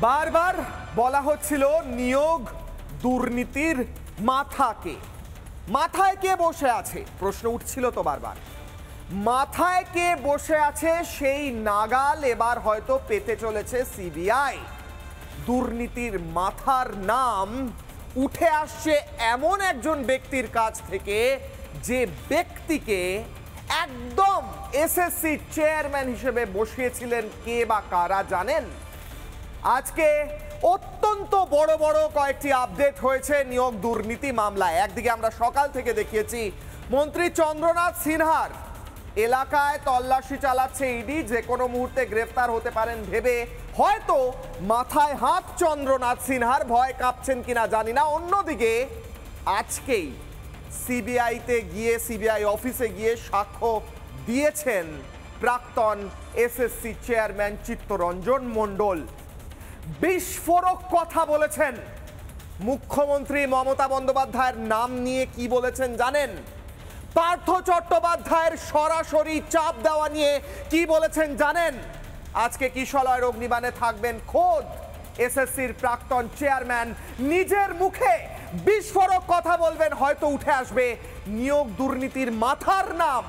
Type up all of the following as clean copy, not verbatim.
বারবার বলা হচ্ছিল নিয়োগ দুর্নীতির মাথায় কে বসে আছে, প্রশ্ন উঠছিল তো বারবার। মাথায় কে বসে আছে সেই নাগাল এবার হয়তো পেতে চলেছে সিবিআই। দুর্নীতির মাথার নাম উঠে আসছে এমন একজন ব্যক্তির কাছ থেকে, যে ব্যক্তিকে একদম এসএসসি চেয়ারম্যান হিসেবে বসিয়েছিলেন কে বা কারা জানেন? আজকে অত্যন্ত বড় বড় কয়েকটি আপডেট হয়েছে নিয়োগ দুর্নীতি মামলায়। একদিকে আমরা সকাল থেকে দেখিয়েছি মন্ত্রী চন্দ্রনাথ সিনহার এলাকায় তল্লাশি চালাচ্ছে ইডি, যে কোনো মুহূর্তে গ্রেফতার হতে পারেন ভেবে হয়তো মাথায় হাত চন্দ্রনাথ সিনহার, ভয় কাঁপছেন কিনা জানি না। অন্যদিকে আজকেই সিবিআই অফিসে গিয়ে সাক্ষ্য দিয়েছেন প্রাক্তন এসএসসি চেয়ারম্যান চিত্তরঞ্জন মণ্ডল। বিস্ফোরক কথা বলেছেন মুখ্যমন্ত্রী মমতা বন্দ্যোপাধ্যায়ের নাম নিয়ে। কি বলেছেন জানেন? পার্থ চট্টোপাধ্যায়ের সরাসরি চাপ দেওয়া নিয়ে কি বলেছেন জানেন? আজকে কিশলয়ের অগ্নিবাণে থাকবেন খোদ এসএসসির প্রাক্তন চেয়ারম্যান, নিজের মুখে বিস্ফোরক কথা বলবেন। হয়তো উঠে আসবে নিয়োগ দুর্নীতির মাথার নাম,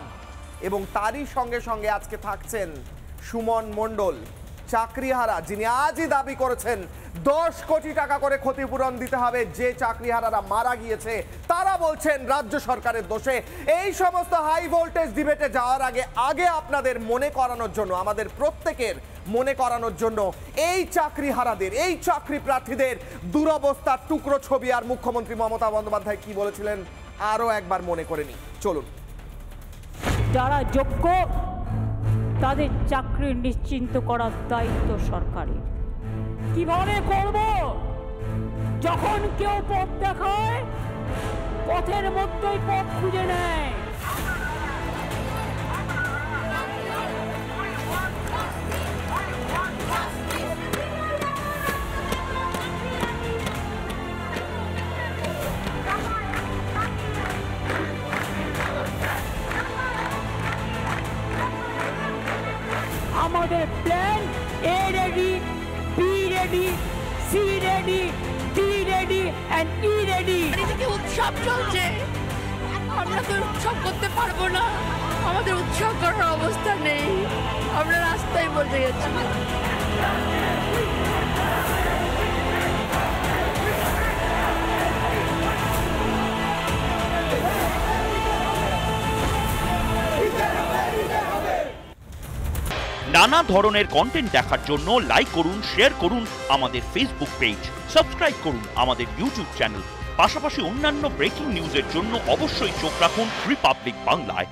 এবং তারই সঙ্গে সঙ্গে আজকে থাকছেন সুমন মণ্ডল, চাকরিহারা, যিনি আজই দাবি করেছেন 10 কোটি টাকা করে ক্ষতিপূরণ দিতে হবে যে চাকরিহারারা মারা গিয়েছে। তারা বলছেন রাজ্য সরকারের দোষে। এই সমস্ত হাই ভোল্টেজ ডিবেটে যাওয়ার আগে আপনাদের মনে করানোর জন্য, আমাদের প্রত্যেকের মনে করানোর জন্য, এই চাকরিহারাদের, এই চাকরি প্রার্থীদের দুরবস্থার টুকরো ছবি আর মুখ্যমন্ত্রী মমতা বন্দ্যোপাধ্যায় কি বলেছিলেন আরো একবার মনে করে নিই, চলুন। যারা যোগ্য তাদের চাকরি নিশ্চিন্ত করার দায়িত্ব সরকারের। কিভাবে করব? যখন কেউ পথ দেখায়, পথের মধ্যেই পথ খুঁজে নেয়। আমাদের plan A ready, B ready, C ready, D ready and E ready. এদিকে উৎসব চলছে, আমরা তো উৎসব করতে পারবো না, আমাদের উৎসব করার অবস্থা নেই, আমরা রাস্তায় বসে গেছি। নানা ধরনের কন্টেন্ট দেখার জন্য লাইক করুন, শেয়ার করুন আমাদের ফেসবুক পেজ, সাবস্ক্রাইব করুন আমাদের ইউটিউব চ্যানেল। পাশাপাশি অন্যান্য ব্রেকিং নিউজের জন্য অবশ্যই চোখ রাখুন রিপাবলিক বাংলায়।